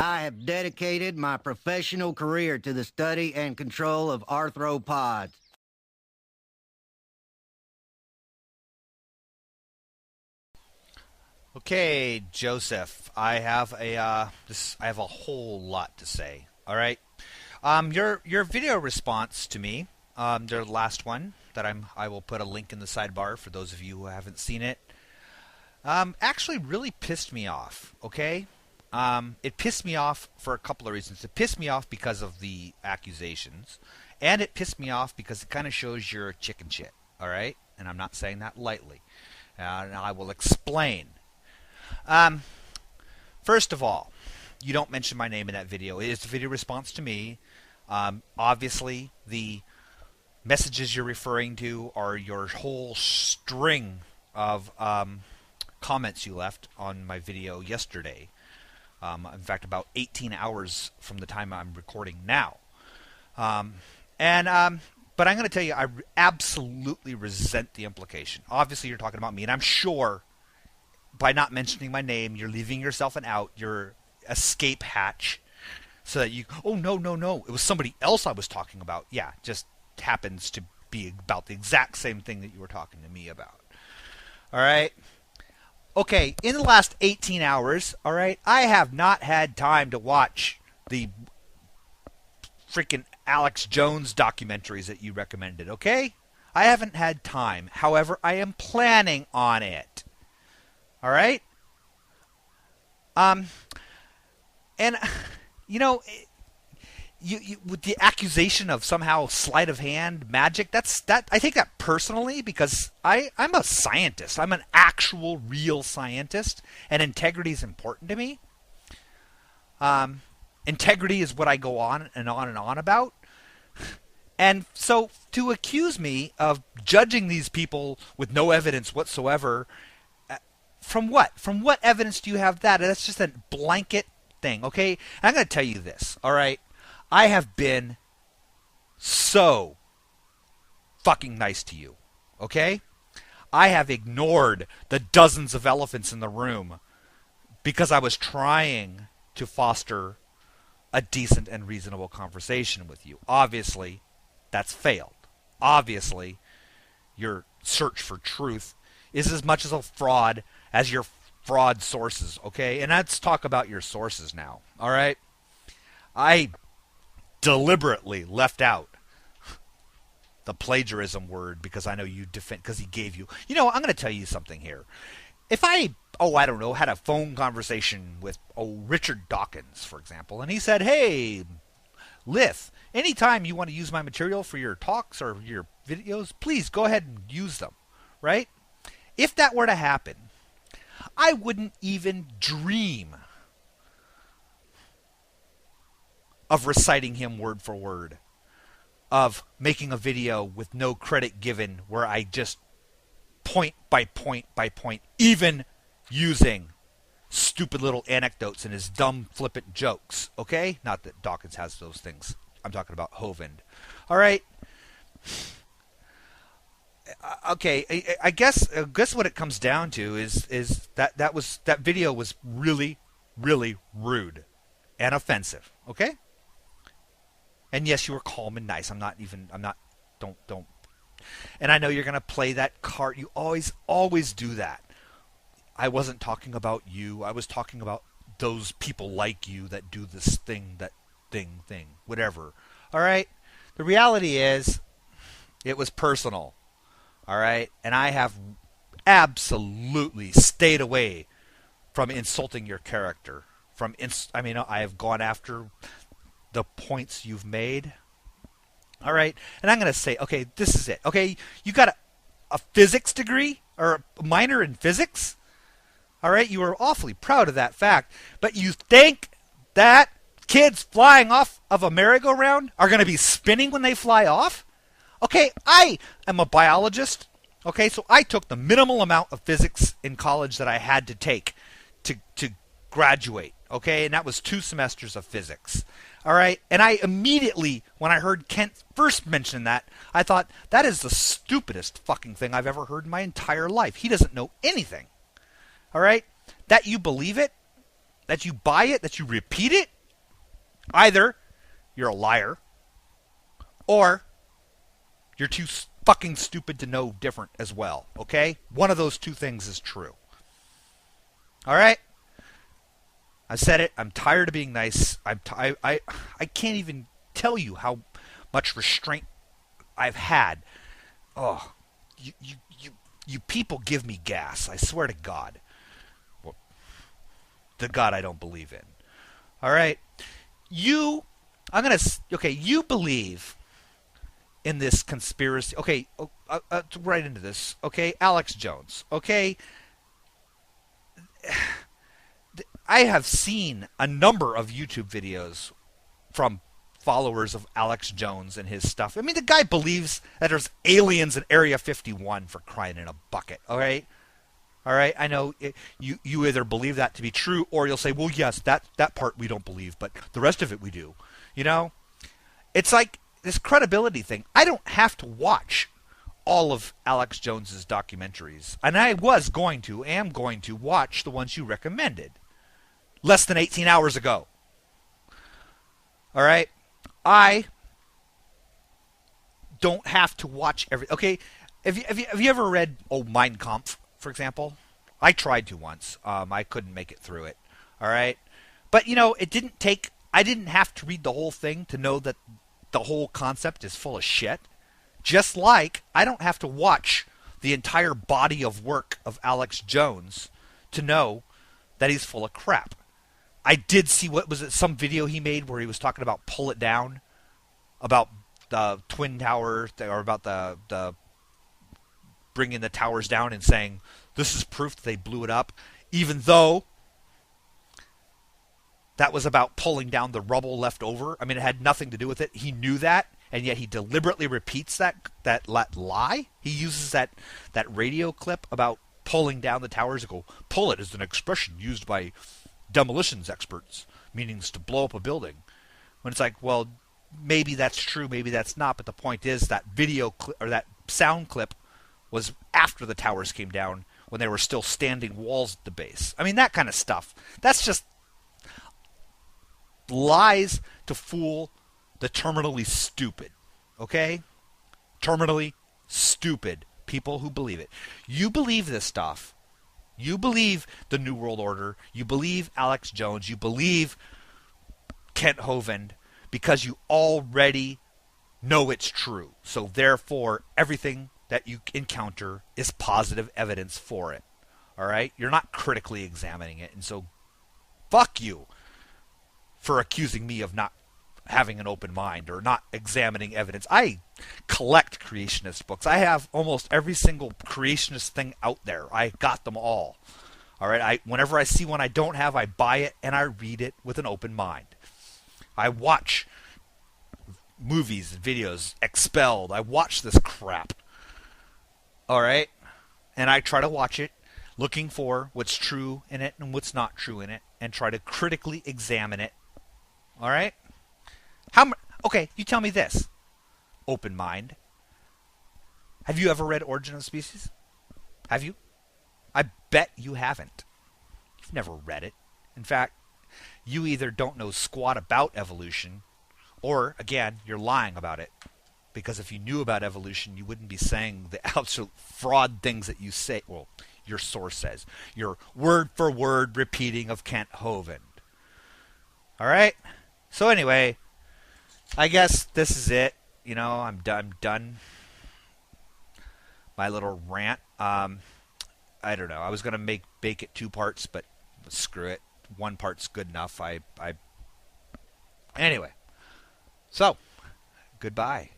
I have dedicated my professional career to the study and control of arthropods. Okay, Joseph, I have a whole lot to say. All right, your video response to me, the last one that I will put a link in the sidebar for those of you who haven't seen it. Actually, really pissed me off. Okay, it pissed me off for a couple of reasons. It pissed me off because of the accusations, and it pissed me off because it kind of shows you're a chicken shit. All right, and I'm not saying that lightly. And I will explain. First of all, you don't mention my name in that video. It is a video response to me. Obviously, the messages you're referring to are your whole string of comments you left on my video yesterday. In fact, about 18 hours from the time I'm recording now. But I'm going to tell you, I absolutely resent the implication. Obviously, you're talking about me, and I'm sure by not mentioning my name, you're leaving yourself an out, your escape hatch, so that you, oh, no, it was somebody else I was talking about. Yeah, just happens to be about the exact same thing that you were talking to me about. All right? Okay, in the last 18 hours, all right, I have not had time to watch the freaking Alex Jones documentaries that you recommended, okay? I haven't had time. However, I am planning on it. All right? And you know, you with the accusation of somehow sleight of hand magic, that I take that personally because I'm a scientist. I'm an actual real scientist, and integrity is important to me. Integrity is what I go on and on and on about. And so to accuse me of judging these people with no evidence whatsoever, from what? From what evidence do you have that? That's just a blanket thing, okay? And I'm going to tell you this, all right? I have been so fucking nice to you, okay? I have ignored the dozens of elephants in the room because I was trying to foster a decent and reasonable conversation with you. Obviously, that's failed. Obviously, your search for truth is as much as a fraud as your fraud sources, okay? And let's talk about your sources now, all right? I deliberately left out the plagiarism word because I know you defend, because he gave you. You know, I'm going to tell you something here. If I don't know, had a phone conversation with, Richard Dawkins, for example, and he said, hey, Lith, anytime you want to use my material for your talks or your videos, please go ahead and use them, right? If that were to happen, I wouldn't even dream of reciting him word for word, of making a video with no credit given where I just point by point by point, even using stupid little anecdotes and his dumb flippant jokes, okay? Not that Dawkins has those things. I'm talking about Hovind. All right? Okay, I guess what it comes down to is that video was really, really rude and offensive. Okay, and yes, you were calm and nice. Don't. And I know you're gonna play that card. You always do that. I wasn't talking about you. I was talking about those people like you that do this thing, whatever. All right. The reality is, it was personal. All right, and I have absolutely stayed away from insulting your character. I have gone after the points you've made. All right, and I'm going to say, okay, this is it. Okay, you got a physics degree or a minor in physics. All right, you are awfully proud of that fact, but you think that kids flying off of a merry-go-round are going to be spinning when they fly off? Okay, I am a biologist. Okay, so I took the minimal amount of physics in college that I had to take to graduate. Okay, and that was 2 semesters of physics. All right, and I immediately, when I heard Kent first mention that, I thought, that is the stupidest fucking thing I've ever heard in my entire life. He doesn't know anything. All right, that you believe it, that you buy it, that you repeat it, either you're a liar or you're too fucking stupid to know different as well, okay? One of those two things is true. All right? I said it. I'm tired of being nice. I can't even tell you how much restraint I've had. Oh, you people give me gas. I swear to God. Well, the God I don't believe in. All right? You believe in this conspiracy. Okay, right into this. Okay, Alex Jones. Okay, I have seen a number of YouTube videos from followers of Alex Jones and his stuff. I mean, the guy believes that there's aliens in Area 51, for crying in a bucket. All right? All right, I know you either believe that to be true, or you'll say, well, yes, that part we don't believe, but the rest of it we do. You know? It's like this credibility thing. I don't have to watch all of Alex Jones's documentaries. And I am going to watch the ones you recommended less than 18 hours ago. All right? I don't have to watch every... Okay, have you ever read Mein Kampf, for example? I tried to once. I couldn't make it through it. All right? But, you know, it didn't take... I didn't have to read the whole thing to know that the whole concept is full of shit. Just like I don't have to watch the entire body of work of Alex Jones to know that he's full of crap. I did see, what was it, some video he made where he was talking about Pull It Down, about the Twin Towers, or about the bringing the towers down and saying, this is proof that they blew it up, even though that was about pulling down the rubble left over. I mean, it had nothing to do with it. He knew that, and yet he deliberately repeats that lie. He uses that radio clip about pulling down the towers. Go, pull it is an expression used by demolitions experts, meaning to blow up a building. When it's like, well, maybe that's true, maybe that's not, but the point is that video clip, or that sound clip, was after the towers came down, when there were still standing walls at the base. I mean, that kind of stuff. That's just lies to fool the terminally stupid. Okay? Terminally stupid people who believe it. You believe this stuff. You believe the New World Order. You believe Alex Jones. You believe Kent Hovind because you already know it's true. So therefore, everything that you encounter is positive evidence for it. All right? You're not critically examining it. And so, fuck you for accusing me of not having an open mind or not examining evidence. I collect creationist books. I have almost every single creationist thing out there. I got them all. All right? Whenever I see one I don't have, I buy it and I read it with an open mind. I watch movies and videos, Expelled. I watch this crap. All right? And I try to watch it looking for what's true in it and what's not true in it and try to critically examine it. All right? Okay, you tell me this. Open mind. Have you ever read Origin of Species? Have you? I bet you haven't. You've never read it. In fact, you either don't know squat about evolution, or, again, you're lying about it. Because if you knew about evolution, you wouldn't be saying the absolute fraud things that you say. Well, your source says. Your word-for-word repeating of Kent Hovind. All right? So anyway, I guess this is it. You know, I'm done. My little rant. I don't know. I was going to bake it 2 parts, but screw it. 1 part's good enough. Anyway. So, goodbye.